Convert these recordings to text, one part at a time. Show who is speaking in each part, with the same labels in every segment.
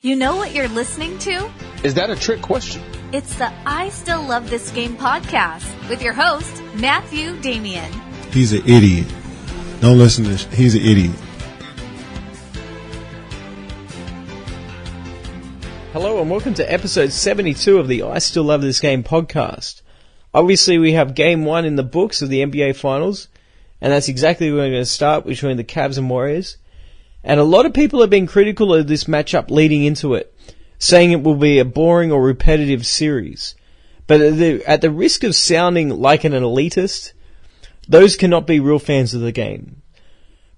Speaker 1: You know what you're listening to?
Speaker 2: Is that a trick question?
Speaker 1: It's the I Still Love This Game podcast with your host, Matthew Damian.
Speaker 3: He's an idiot. Don't listen to this. He's an idiot.
Speaker 4: Hello and welcome to episode 72 of the I Still Love This Game podcast. Obviously we have game one in the books of the NBA Finals, and that's exactly where we're going to start, between the Cavs and Warriors. And a lot of people have been critical of this matchup leading into it, saying it will be a boring or repetitive series. But at the risk of sounding like an elitist, those cannot be real fans of the game.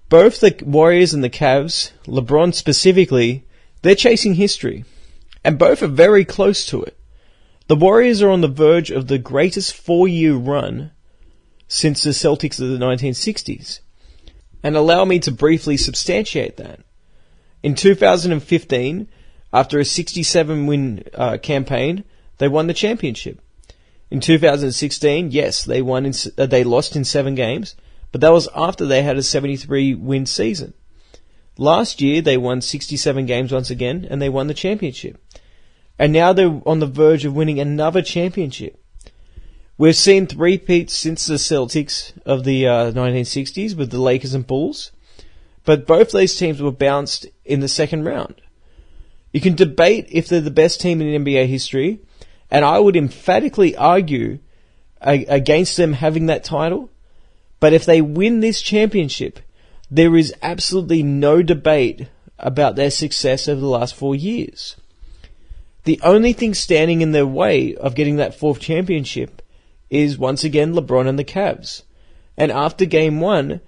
Speaker 4: Both the Warriors and the Cavs, LeBron specifically, they're chasing history. And both are very close to it. The Warriors are on the verge of the greatest 4-year run since the Celtics of the 1960s. And allow me to briefly substantiate that. In 2015, after a 67-win campaign, they won the championship. In 2016, yes, they lost in 7 games, but that was after they had a 73-win season. Last year, they won 67 games once again, and they won the championship. And now they're on the verge of winning another championship. We've seen three-peats since the Celtics of the 1960s with the Lakers and Bulls, but both these teams were bounced in the second round. You can debate if they're the best team in NBA history, and I would emphatically argue against them having that title, but if they win this championship, there is absolutely no debate about their success over the last 4 years. The only thing standing in their way of getting that 4th championship is once again LeBron and the Cavs. And after game 1,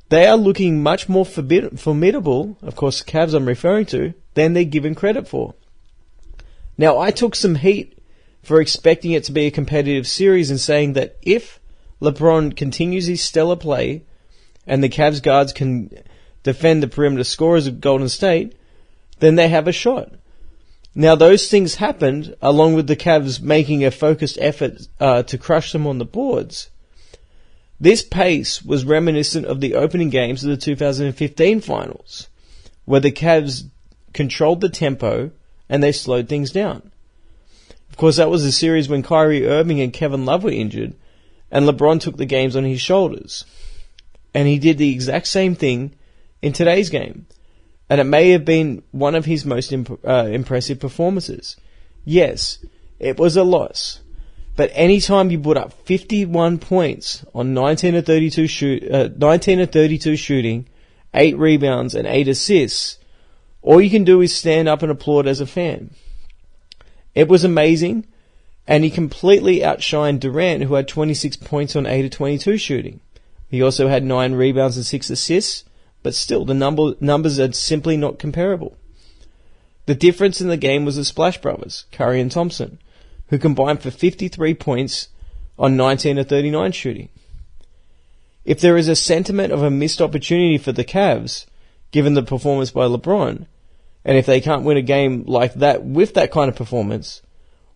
Speaker 4: they are looking much more formidable, of course the Cavs I'm referring to, than they're given credit for. Now I took some heat for expecting it to be a competitive series and saying that if LeBron continues his stellar play and the Cavs guards can defend the perimeter scorers of Golden State, then they have a shot. Now those things happened along with the Cavs making a focused effort to crush them on the boards. This pace was reminiscent of the opening games of the 2015 finals, where the Cavs controlled the tempo and they slowed things down. Of course, that was a series when Kyrie Irving and Kevin Love were injured, and LeBron took the games on his shoulders. And he did the exact same thing in today's game. And it may have been one of his most impressive performances. Yes, it was a loss. But any time you put up 51 points on 19 of 32 shooting, 8 rebounds and 8 assists, all you can do is stand up and applaud as a fan. It was amazing, and he completely outshined Durant, who had 26 points on 8 of 22 shooting. He also had 9 rebounds and 6 assists, but still, the numbers are simply not comparable. The difference in the game was the Splash Brothers, Curry and Thompson, who combined for 53 points on 19 of 39 shooting. If there is a sentiment of a missed opportunity for the Cavs, given the performance by LeBron, and if they can't win a game like that with that kind of performance,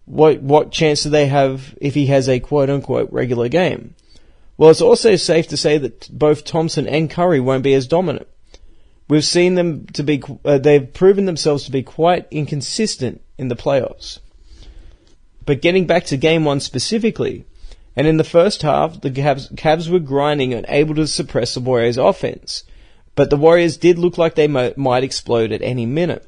Speaker 4: what chance do they have if he has a quote-unquote regular game? Well, it's also safe to say that both Thompson and Curry won't be as dominant. We've seen them to be, they've proven themselves to be quite inconsistent in the playoffs. But getting back to game 1 specifically, and in the first half, the Cavs were grinding and able to suppress the Warriors' offense. But the Warriors did look like they might explode at any minute.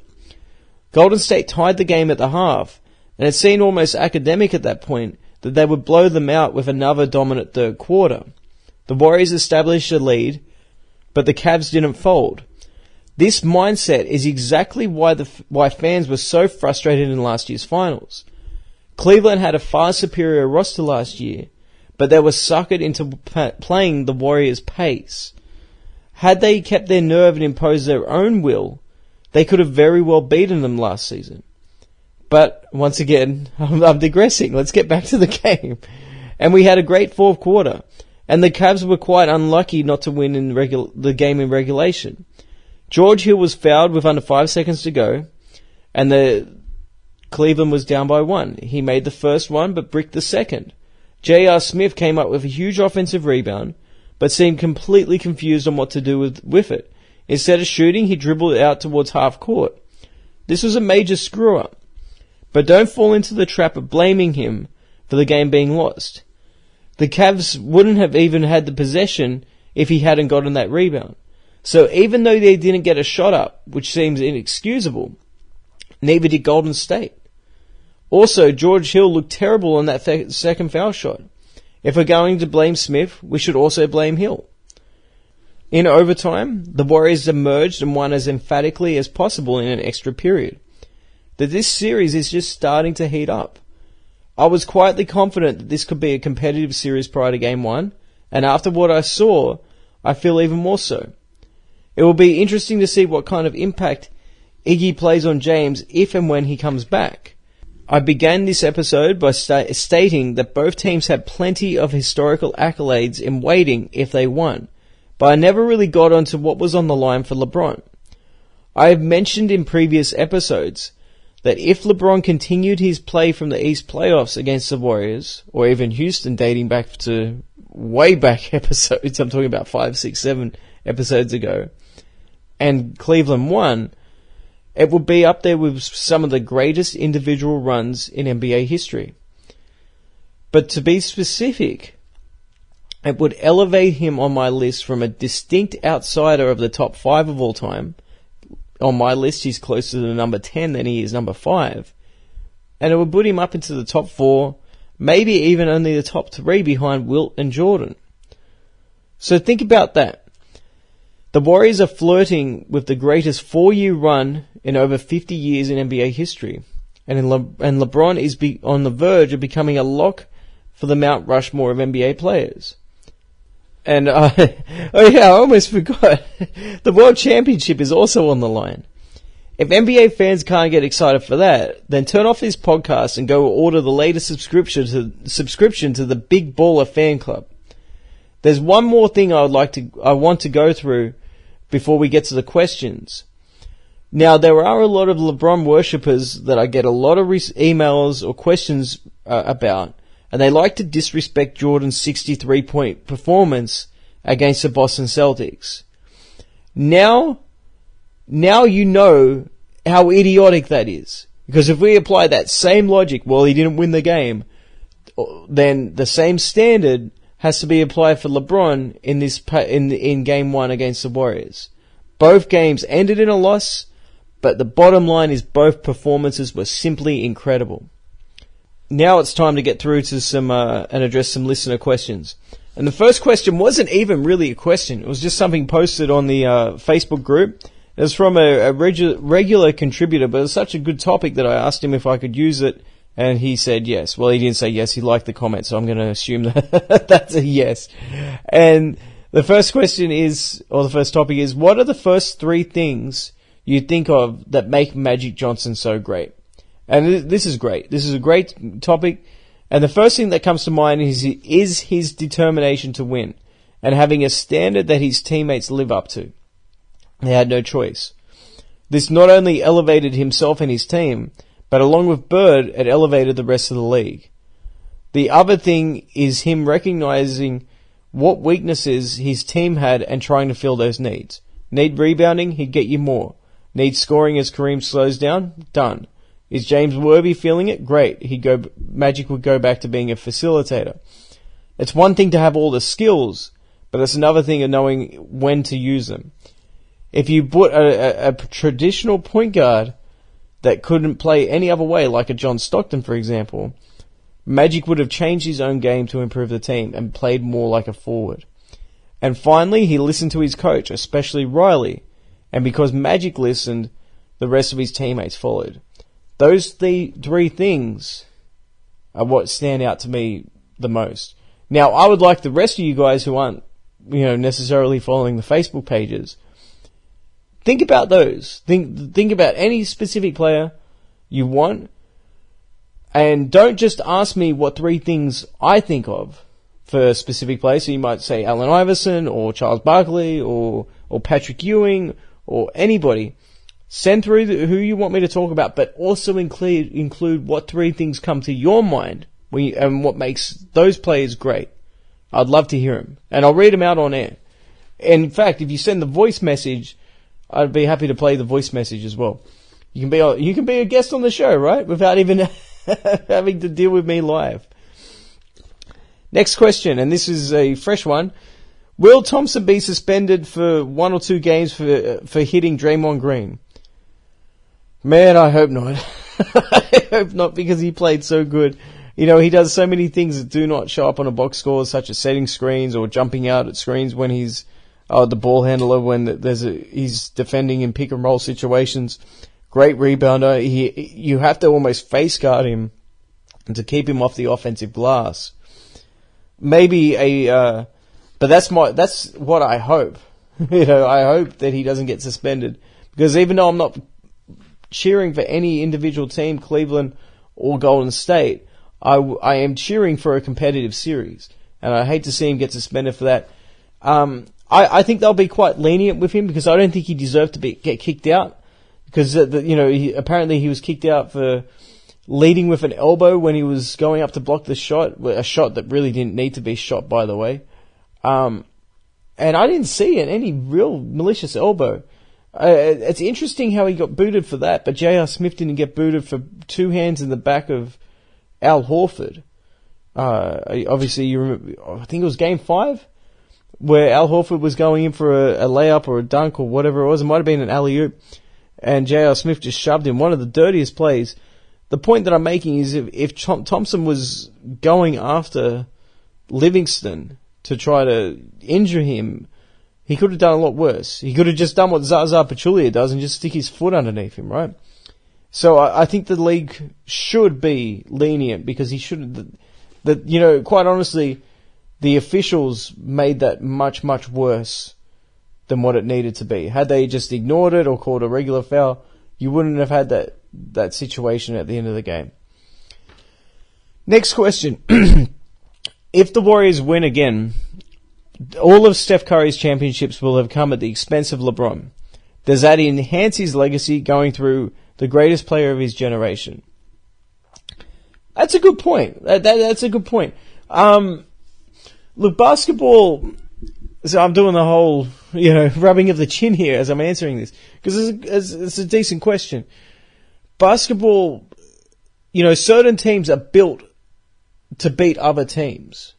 Speaker 4: Golden State tied the game at the half, and it seemed almost academic at that point that they would blow them out with another dominant third quarter. The Warriors established a lead, but the Cavs didn't fold. This mindset is exactly why fans were so frustrated in last year's finals. Cleveland had a far superior roster last year, but they were suckered into playing the Warriors' pace. Had they kept their nerve and imposed their own will, they could have very well beaten them last season. But, once again, I'm digressing. Let's get back to the game. And we had a great 4th quarter. And the Cavs were quite unlucky not to win in the game in regulation. George Hill was fouled with under 5 seconds to go. And Cleveland was down by 1. He made the first one, but bricked the second. J.R. Smith came up with a huge offensive rebound, but seemed completely confused on what to do with it. Instead of shooting, he dribbled it out towards half court. This was a major screw-up. But don't fall into the trap of blaming him for the game being lost. The Cavs wouldn't have even had the possession if he hadn't gotten that rebound. So even though they didn't get a shot up, which seems inexcusable, neither did Golden State. Also, George Hill looked terrible on that second foul shot. If we're going to blame Smith, we should also blame Hill. In overtime, the Warriors emerged and won as emphatically as possible in an extra period. This series is just starting to heat up. I was quietly confident that this could be a competitive series prior to Game 1, and after what I saw, I feel even more so. It will be interesting to see what kind of impact Iggy plays on James if and when he comes back. I began this episode by stating that both teams had plenty of historical accolades in waiting if they won, but I never really got onto what was on the line for LeBron. I have mentioned in previous episodes that if LeBron continued his play from the East playoffs against the Warriors, or even Houston dating back to way back episodes, I'm talking about 5, 6, 7 episodes ago, and Cleveland won, it would be up there with some of the greatest individual runs in NBA history. But to be specific, it would elevate him on my list from a distinct outsider of the top 5 of all time. On my list, he's closer to number 10 than he is number 5. And it would put him up into the top 4, maybe even only the top 3 behind Wilt and Jordan. So think about that. The Warriors are flirting with the greatest 4-year run in over 50 years in NBA history. And LeBron is on the verge of becoming a lock for the Mount Rushmore of NBA players. And, I almost forgot. The World Championship is also on the line. If NBA fans can't get excited for that, then turn off this podcast and go order the latest subscription to the Big Baller Fan Club. There's one more thing I want to go through before we get to the questions. Now, there are a lot of LeBron worshippers that I get a lot of emails or questions about, and they like to disrespect Jordan's 63-point performance against the Boston Celtics. Now you know how idiotic that is. Because if we apply that same logic, well, he didn't win the game, then the same standard has to be applied for LeBron in Game 1 against the Warriors. Both games ended in a loss, but the bottom line is both performances were simply incredible. Now it's time to get through to some and address some listener questions. And the first question wasn't even really a question. It was just something posted on the Facebook group. It was from a regular contributor, but it was such a good topic that I asked him if I could use it, and he said yes. Well, he didn't say yes. He liked the comment, so I'm going to assume that that's a yes. And the first question is, or the first topic is, what are the first 3 things you think of that make Magic Johnson so great? And this is great. This is a great topic. And the first thing that comes to mind is his determination to win and having a standard that his teammates live up to. They had no choice. This not only elevated himself and his team, but along with Bird, it elevated the rest of the league. The other thing is him recognizing what weaknesses his team had and trying to fill those needs. Need rebounding? He'd get you more. Need scoring as Kareem slows down? Done. Is James Worthy feeling it? Great. Magic would go back to being a facilitator. It's one thing to have all the skills, but it's another thing of knowing when to use them. If you put a traditional point guard that couldn't play any other way, like a John Stockton, for example, Magic would have changed his own game to improve the team and played more like a forward. And finally, he listened to his coach, especially Riley, and because Magic listened, the rest of his teammates followed. Those 3 things are what stand out to me the most. Now, I would like the rest of you guys who aren't, necessarily following the Facebook pages, think about those. Think about any specific player you want, and don't just ask me what 3 things I think of for specific players. So you might say Allen Iverson or Charles Barkley or Patrick Ewing or anybody. Send through who you want me to talk about, but also include what 3 things come to your mind and what makes those players great. I'd love to hear them, and I'll read them out on air. In fact, if you send the voice message, I'd be happy to play the voice message as well. You can be a guest on the show, right? Without even having to deal with me live. Next question, and this is a fresh one. Will Thompson be suspended for 1 or 2 games for hitting Draymond Green? Man, I hope not. I hope not, because he played so good. You know, he does so many things that do not show up on a box score, such as setting screens or jumping out at screens when he's the ball handler, when he's defending in pick and roll situations. Great rebounder. You have to almost face guard him to keep him off the offensive glass. Maybe but that's what I hope. You know, I hope that he doesn't get suspended, because even though I'm not cheering for any individual team, Cleveland or Golden State, I am cheering for a competitive series, and I hate to see him get suspended for that. I think they'll be quite lenient with him, because I don't think he deserved to get kicked out, because apparently he was kicked out for leading with an elbow when he was going up to block the shot, a shot that really didn't need to be shot, by the way. And I didn't see any real malicious elbow. It's interesting how he got booted for that, but J.R. Smith didn't get booted for 2 hands in the back of Al Horford. Obviously, you remember, I think it was Game 5, where Al Horford was going in for a layup or a dunk or whatever it was. It might have been an alley-oop, and J.R. Smith just shoved him. One of the dirtiest plays. The point that I'm making is if Thompson was going after Livingston to try to injure him, he could have done a lot worse. He could have just done what Zaza Pachulia does and just stick his foot underneath him, right? So I think the league should be lenient, because he should. Quite honestly, the officials made that much, much worse than what it needed to be. Had they just ignored it or called a regular foul, you wouldn't have had that situation at the end of the game. Next question. If the Warriors win again, all of Steph Curry's championships will have come at the expense of LeBron. Does that enhance his legacy going through the greatest player of his generation? That's a good point. That's a good point. Look, basketball... So I'm doing the whole, rubbing of the chin here as I'm answering this, because it's a decent question. Basketball, certain teams are built to beat other teams,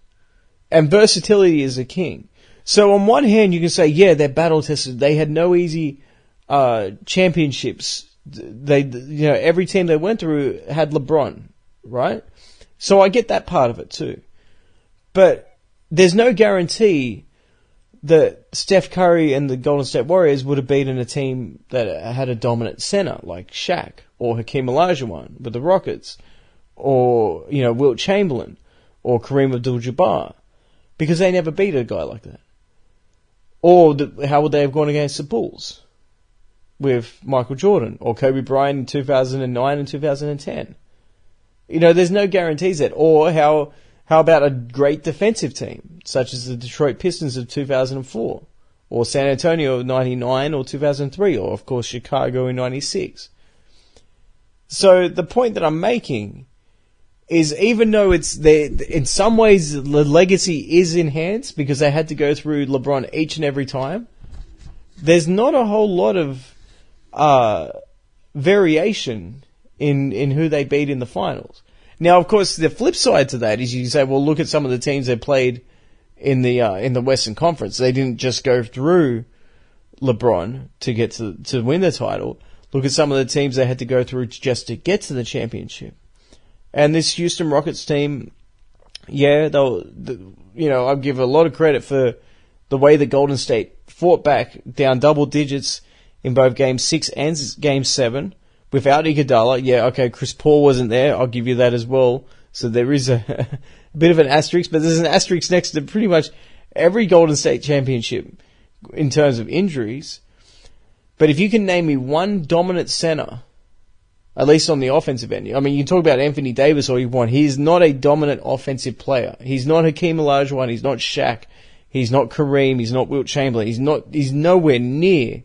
Speaker 4: and versatility is a king. So on one hand, you can say, yeah, they're battle tested. They had no easy championships. Every team they went through had LeBron, right? So I get that part of it too. But there's no guarantee that Steph Curry and the Golden State Warriors would have beaten a team that had a dominant center like Shaq or Hakeem Olajuwon with the Rockets, or Wilt Chamberlain or Kareem Abdul-Jabbar, because they never beat a guy like that. Or how would they have gone against the Bulls with Michael Jordan or Kobe Bryant in 2009 and 2010? There's no guarantees that. Or how about a great defensive team, such as the Detroit Pistons of 2004, or San Antonio of 99 or 2003, or, of course, Chicago in 96? So the point that I'm making is, even though it's there, in some ways the legacy is enhanced because they had to go through LeBron each and every time, there's not a whole lot of variation in who they beat in the finals. Now, of course, the flip side to that is you say, well, look at some of the teams they played in the Western Conference. They didn't just go through LeBron to get to win the title. Look at some of the teams they had to go through just to get to the championship. And this Houston Rockets team, yeah, I'll give a lot of credit for the way the Golden State fought back down double digits in both Game 6 and Game 7. Without Iguodala, yeah, okay, Chris Paul wasn't there. I'll give you that as well. So there is a bit of an asterisk, but there's an asterisk next to pretty much every Golden State championship in terms of injuries. But if you can name me one dominant center, at least on the offensive end, I mean, you can talk about Anthony Davis all you want. He's not a dominant offensive player. He's not Hakeem Olajuwon. He's not Shaq. He's not Kareem. He's not Wilt Chamberlain. He's nowhere near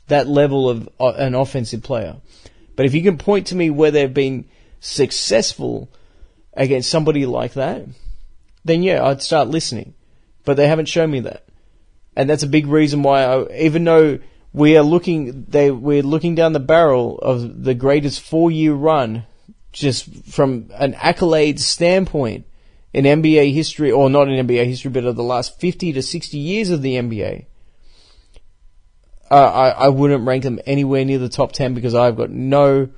Speaker 4: that level of an offensive player. But if you can point to me where they've been successful against somebody like that, then yeah, I'd start listening. But they haven't shown me that. And that's a big reason why, even though we're looking down the barrel of the greatest 4-year run, just from an accolade standpoint in NBA history, or not in NBA history, but of the last 50 to 60 years of the NBA. I wouldn't rank them anywhere near the top 10 because I've got no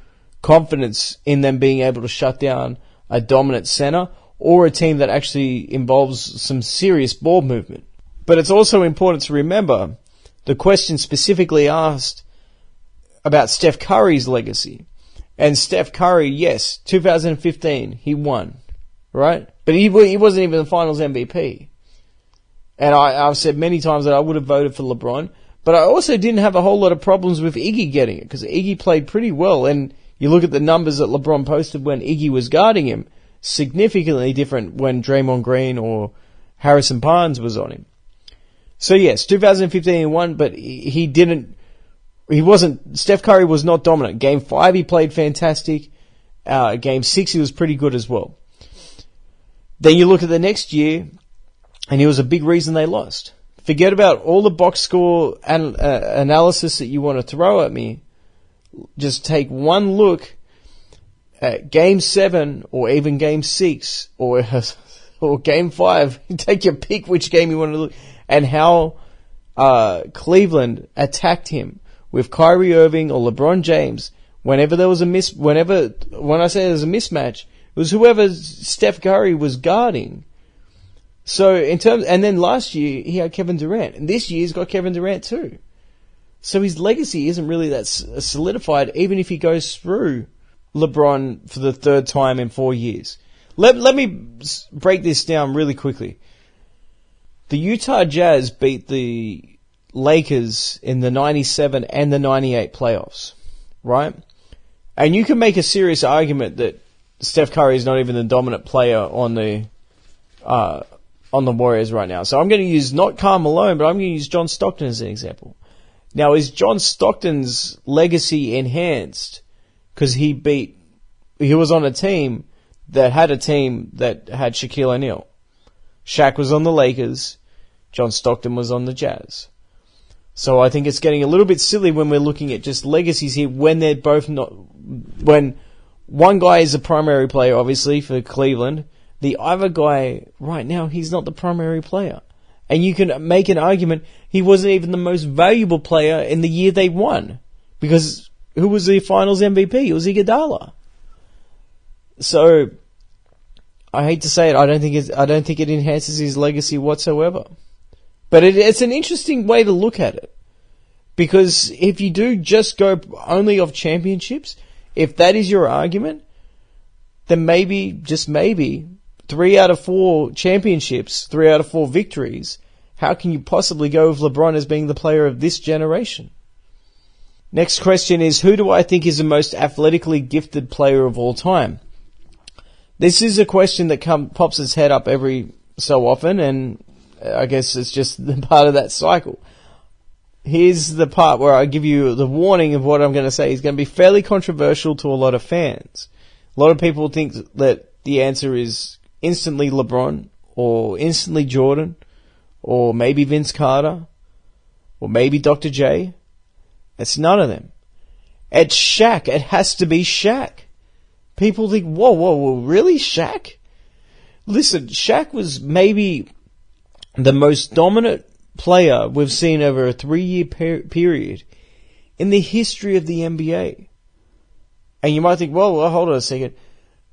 Speaker 4: confidence in them being able to shut down a dominant center or a team that actually involves some serious ball movement. But it's also important to remember the question specifically asked about Steph Curry's legacy. And Steph Curry, yes, 2015, he won, right? But he wasn't even the finals MVP. And I've said many times that I would have voted for LeBron, but I also didn't have a whole lot of problems with Iggy getting it, because Iggy played pretty well. And you look at the numbers that LeBron posted when Iggy was guarding him, significantly different when Draymond Green or Harrison Barnes was on him. So yes, 2015 he won, but Steph Curry was not dominant. Game 5 he played fantastic. Game 6 he was pretty good as well. Then you look at the next year, and he was a big reason they lost. Forget about all the box score analysis that you want to throw at me. Just take one look at Game 7 or even Game 6 or Game 5. Take your pick which game you want to look, and how Cleveland attacked him with Kyrie Irving or LeBron James. Whenever there was when I say there's a mismatch, it was whoever Steph Curry was guarding. So and then last year he had Kevin Durant, and this year he's got Kevin Durant too. So his legacy isn't really that solidified, even if he goes through LeBron for the third time in 4 years. Let me break this down really quickly. The Utah Jazz beat the Lakers in the 97 and the 98 playoffs, right? And you can make a serious argument that Steph Curry is not even the dominant player on the Warriors right now. So I'm going to use not Karl Malone, but I'm going to use John Stockton as an example. Now, is John Stockton's legacy enhanced because he was on a team that had Shaquille O'Neal? Shaq was on the Lakers, John Stockton was on the Jazz. So I think it's getting a little bit silly when we're looking at just legacies here when they're both not, when one guy is a primary player, obviously, for Cleveland. The other guy, right now, he's not the primary player. And you can make an argument he wasn't even the most valuable player in the year they won. Because who was the finals MVP? It was Iguodala. So, I hate to say it, I don't think it enhances his legacy whatsoever. But it's an interesting way to look at it. Because if you do just go only off championships, if that is your argument, then maybe, just maybe, 3 out of 4 championships, 3 out of 4 victories, how can you possibly go with LeBron as being the player of this generation? Next question is, who do I think is the most athletically gifted player of all time? This is a question that pops its head up every so often, and I guess it's just the part of that cycle. Here's the part where I give you the warning of what I'm going to say is going to be fairly controversial to a lot of fans. A lot of people think that the answer is instantly LeBron, or instantly Jordan, or maybe Vince Carter, or maybe Dr. J. It's none of them. It's Shaq. It has to be Shaq. People think, whoa, really, Shaq? Listen, Shaq was maybe the most dominant player we've seen over a 3-year period in the history of the NBA. And you might think, well, hold on a second.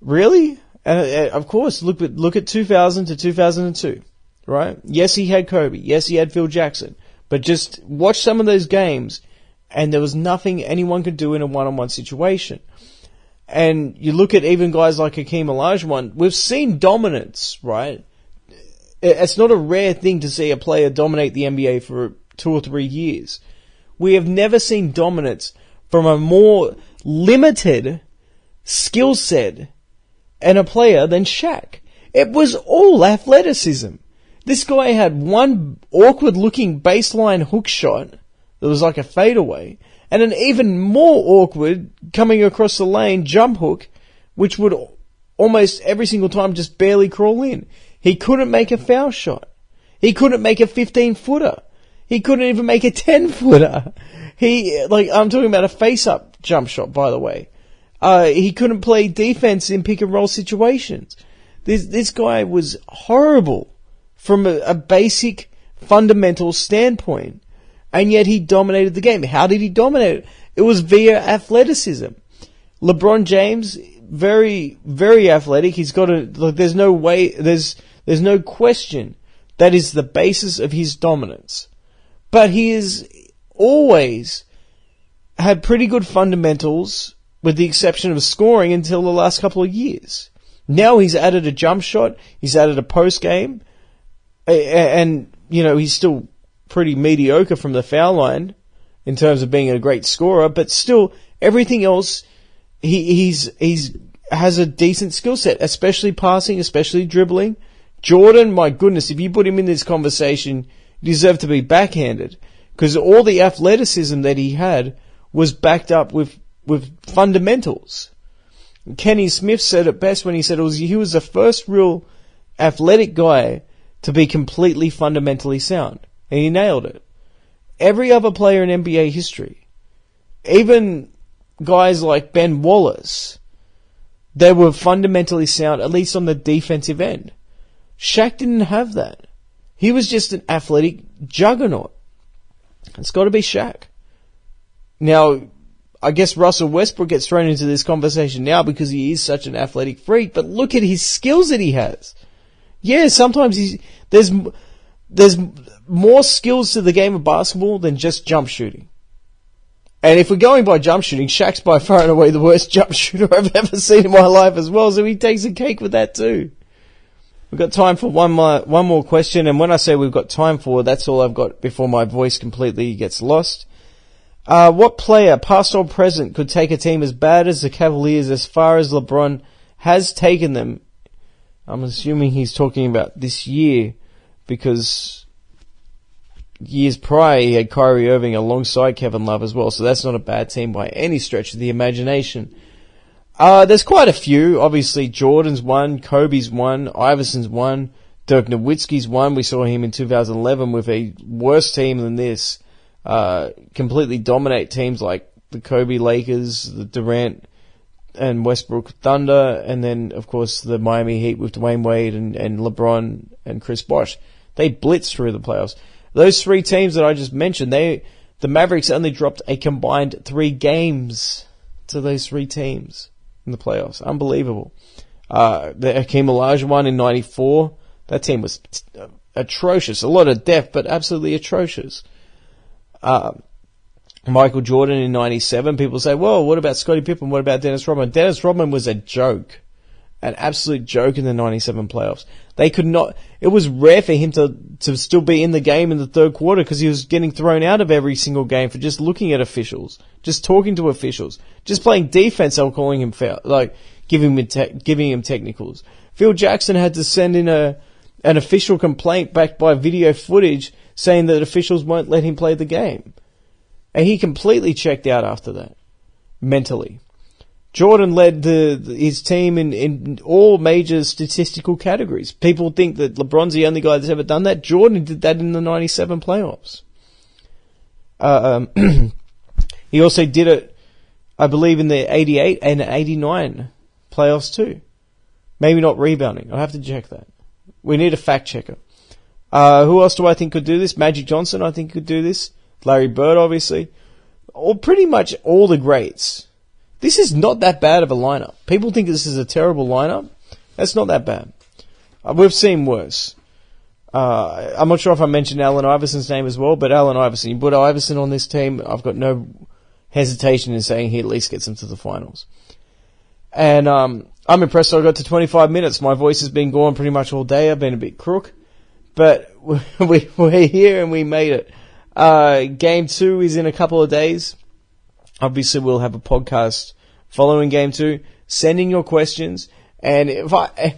Speaker 4: Really? Of course, look at 2000 to 2002, right? Yes, he had Kobe. Yes, he had Phil Jackson. But just watch some of those games, and there was nothing anyone could do in a one-on-one situation. And you look at even guys like Hakeem Olajuwon, we've seen dominance, right? It's not a rare thing to see a player dominate the NBA for 2 or 3 years. We have never seen dominance from a more limited skill set and a player than Shaq. It was all athleticism. This guy had one awkward-looking baseline hook shot that was like a fadeaway, and an even more awkward coming across the lane jump hook, which would almost every single time just barely crawl in. He couldn't make a foul shot. He couldn't make a 15-footer. He couldn't even make a 10-footer. I'm talking about a face-up jump shot, by the way. He couldn't play defense in pick-and-roll situations. This guy was horrible from a basic, fundamental standpoint. And yet he dominated the game. How did he dominate it? It was via athleticism. LeBron James, very, very athletic. He's got there's no question that is the basis of his dominance. But he has always had pretty good fundamentals, with the exception of scoring, until the last couple of years. Now he's added a jump shot, he's added a post game, and he's still pretty mediocre from the foul line in terms of being a great scorer, but still everything else he has a decent skill set, especially passing, especially dribbling. Jordan, my goodness, if you put him in this conversation, you deserve to be backhanded, because all the athleticism that he had was backed up with fundamentals. Kenny Smith said it best when he said he was the first real athletic guy to be completely fundamentally sound. And he nailed it. Every other player in NBA history, even guys like Ben Wallace, they were fundamentally sound, at least on the defensive end. Shaq didn't have that. He was just an athletic juggernaut. It's got to be Shaq. Now, I guess Russell Westbrook gets thrown into this conversation now because he is such an athletic freak, but look at his skills that he has. Yeah, sometimes there's more skills to the game of basketball than just jump shooting. And if we're going by jump shooting, Shaq's by far and away the worst jump shooter I've ever seen in my life as well, so he takes a cake with that too. We've got time for one more question, and when I say we've got time for, that's all I've got before my voice completely gets lost. What player, past or present, could take a team as bad as the Cavaliers as far as LeBron has taken them? I'm assuming he's talking about this year, because years prior he had Kyrie Irving alongside Kevin Love as well, so that's not a bad team by any stretch of the imagination. There's quite a few. Obviously, Jordan's one, Kobe's one, Iverson's one, Dirk Nowitzki's one. We saw him in 2011 with a worse team than this. Completely dominate teams like the Kobe Lakers, the Durant and Westbrook Thunder, and then, of course, the Miami Heat with Dwayne Wade and LeBron and Chris Bosh. They blitzed through the playoffs. Those three teams that I just mentioned, the Mavericks only dropped a combined 3 games to those 3 teams in the playoffs. Unbelievable. The Hakeem Olajuwon in 94, that team was atrocious. A lot of depth, but absolutely atrocious. Michael Jordan in 97, people say, well, what about Scottie Pippen? What about Dennis Rodman? Dennis Rodman was a joke. An absolute joke in the 97 playoffs. They could not, it was rare for him to still be in the game in the third quarter because he was getting thrown out of every single game for just looking at officials, just talking to officials, just playing defense. They were calling him foul, like giving him technicals. Phil Jackson had to send in an official complaint backed by video footage saying that officials won't let him play the game. And he completely checked out after that, mentally. Jordan led his team in all major statistical categories. People think that LeBron's the only guy that's ever done that. Jordan did that in the 97 playoffs. He also did it, I believe, in the 88 and 89 playoffs too. Maybe not rebounding. I'll have to check that. We need a fact checker. Who else do I think could do this? Magic Johnson, I think, could do this. Larry Bird, obviously. Or pretty much all the greats. This is not that bad of a lineup. People think this is a terrible lineup. That's not that bad. We've seen worse. I'm not sure if I mentioned Allen Iverson's name as well, but Allen Iverson, you put Iverson on this team, I've got no hesitation in saying he at least gets them to the finals. And I'm impressed I got to 25 minutes. My voice has been gone pretty much all day. I've been a bit crook. But we're here and we made it. Game 2 is in a couple of days. Obviously, we'll have a podcast following Game 2. Send in your questions. And if I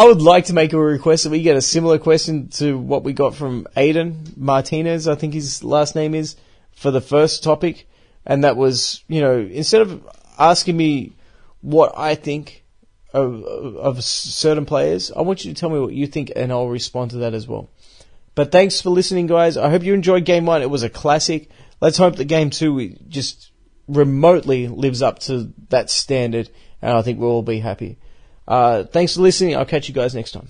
Speaker 4: would like to make a request that we get a similar question to what we got from Aiden Martinez, I think his last name is, for the first topic. And that was, instead of asking me what I think of certain players, I want you to tell me what you think and I'll respond to that as well. But thanks for listening, guys. I hope you enjoyed Game 1. It was a classic. Let's hope that Game 2 just remotely lives up to that standard, and I think we'll all be happy. Thanks for listening. I'll catch you guys next time.